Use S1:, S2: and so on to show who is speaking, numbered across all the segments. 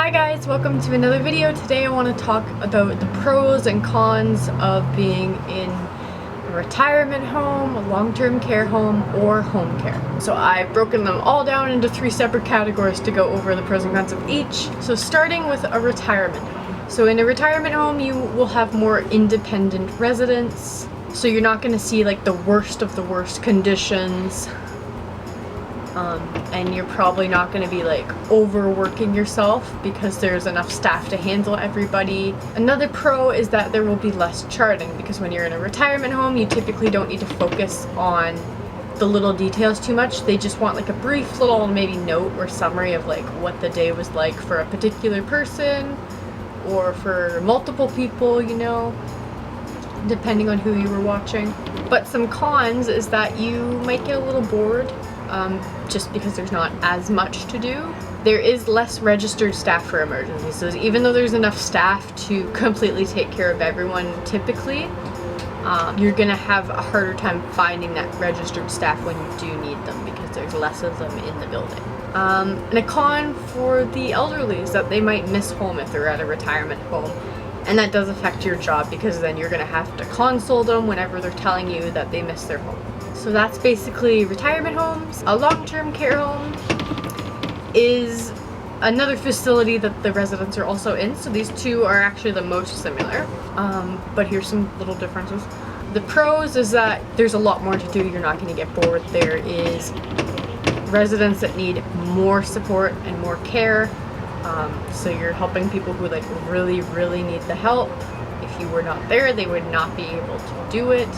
S1: Hi guys, welcome to another video. Today I want to talk about the pros and cons of being in a retirement home, a long-term care home, or home care. So I've broken them all down into 3 separate categories to go over the pros and cons of each. So starting with a retirement home. So in a retirement home you will have more independent residents. So you're not going to see like the worst of the worst conditions. And you're probably not going to be like overworking yourself because there's enough staff to handle everybody. Another pro is that there will be less charting, because when you're in a retirement home you typically don't need to focus on the little details too much. They just want like a brief little maybe note or summary of like what the day was like for a particular person or for multiple people, you know, depending on who you were watching. But some cons is that you might get a little bored. Just because there's not as much to do. There is less registered staff for emergencies, so even though there's enough staff to completely take care of everyone typically, you're gonna have a harder time finding that registered staff when you do need them because there's less of them in the building. And a con for the elderly is that they might miss home if they're at a retirement home, and that does affect your job because then you're gonna have to console them whenever they're telling you that they miss their home. So that's basically retirement homes. A long-term care home is another facility that the residents are also in. So these two are actually the most similar, but here's some little differences. The pros is that there's a lot more to do. You're not going to get bored. There is residents that need more support and more care. So you're helping people who like really, really need the help. If you were not there, they would not be able to do it.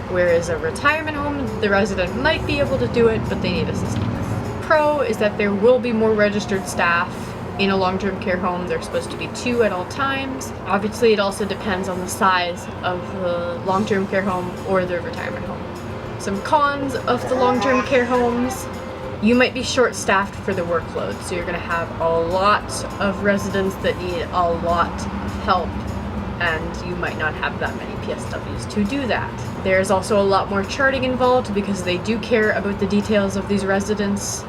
S1: Whereas a retirement home, the resident might be able to do it, but they need assistance. Pro is that there will be more registered staff in a long-term care home. They're supposed to be 2 at all times. Obviously, it also depends on the size of the long-term care home or the retirement home. Some cons of the long-term care homes: you might be short-staffed for the workload, so you're going to have a lot of residents that need a lot of help, and you might not have that many PSWs to do that. There's also a lot more charting involved because they do care about the details of these residents.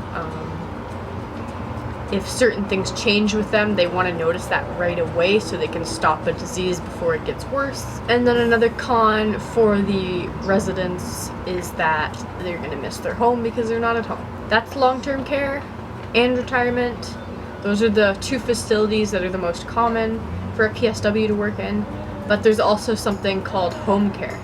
S1: If certain things change with them, they want to notice that right away so they can stop a disease before it gets worse. And then another con for the residents is that they're going to miss their home because they're not at home. That's long-term care and retirement. Those are the 2 facilities that are the most common for a PSW to work in. But there's also something called home care.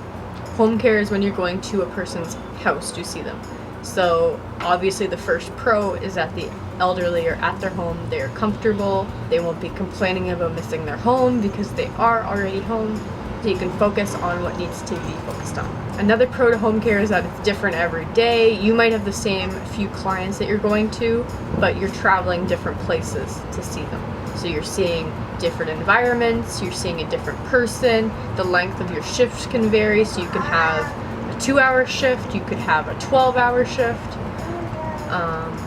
S1: Home care is when you're going to a person's house to see them. So obviously the first pro is that the elderly are at their home, they're comfortable, they won't be complaining about missing their home because they are already home. So you can focus on what needs to be focused on. Another pro to home care is that it's different every day. You might have the same few clients that you're going to, but you're traveling different places to see them. So you're seeing different environments, you're seeing a different person, the length of your shift can vary, so you can have a 2-hour shift, you could have a 12-hour shift,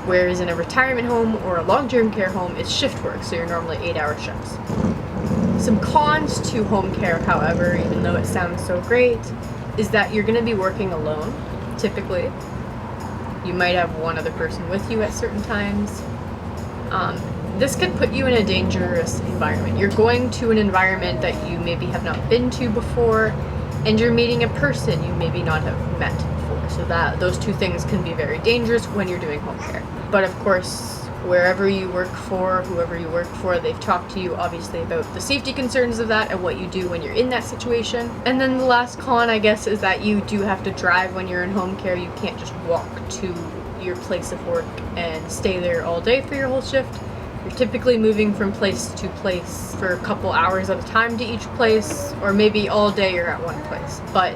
S1: whereas in a retirement home or a long-term care home, it's shift work, so you're normally 8-hour shifts. Some cons to home care, however, even though it sounds so great, is that you're going to be working alone, typically. You might have one other person with you at certain times. This could put you in a dangerous environment. You're going to an environment that you maybe have not been to before, and you're meeting a person you maybe not have met before. So that those 2 things can be very dangerous when you're doing home care. But of course, wherever you work for, whoever you work for, they've talked to you obviously about the safety concerns of that and what you do when you're in that situation. And then the last con, I guess, is that you do have to drive when you're in home care. You can't just walk to your place of work and stay there all day for your whole shift. You're typically moving from place to place for a couple hours at a time to each place, or maybe all day you're at one place. But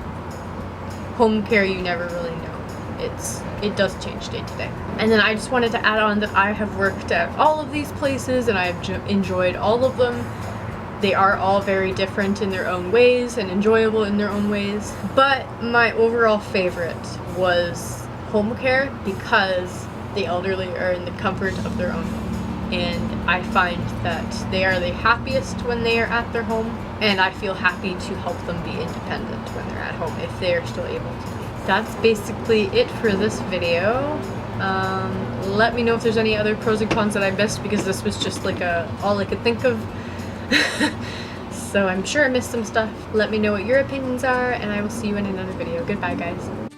S1: home care, you never really know. It does change day to day. And then I just wanted to add on that I have worked at all of these places and I've enjoyed all of them. They are all very different in their own ways and enjoyable in their own ways. But my overall favorite was home care because the elderly are in the comfort of their own home. And I find that they are the happiest when they are at their home, and I feel happy to help them be independent when they're at home if they are still able to be. That's basically it for this video. Let me know if there's any other pros and cons that I missed, because this was just like all I could think of. So I'm sure I missed some stuff. Let me know what your opinions are, and I will see you in another video. Goodbye, guys.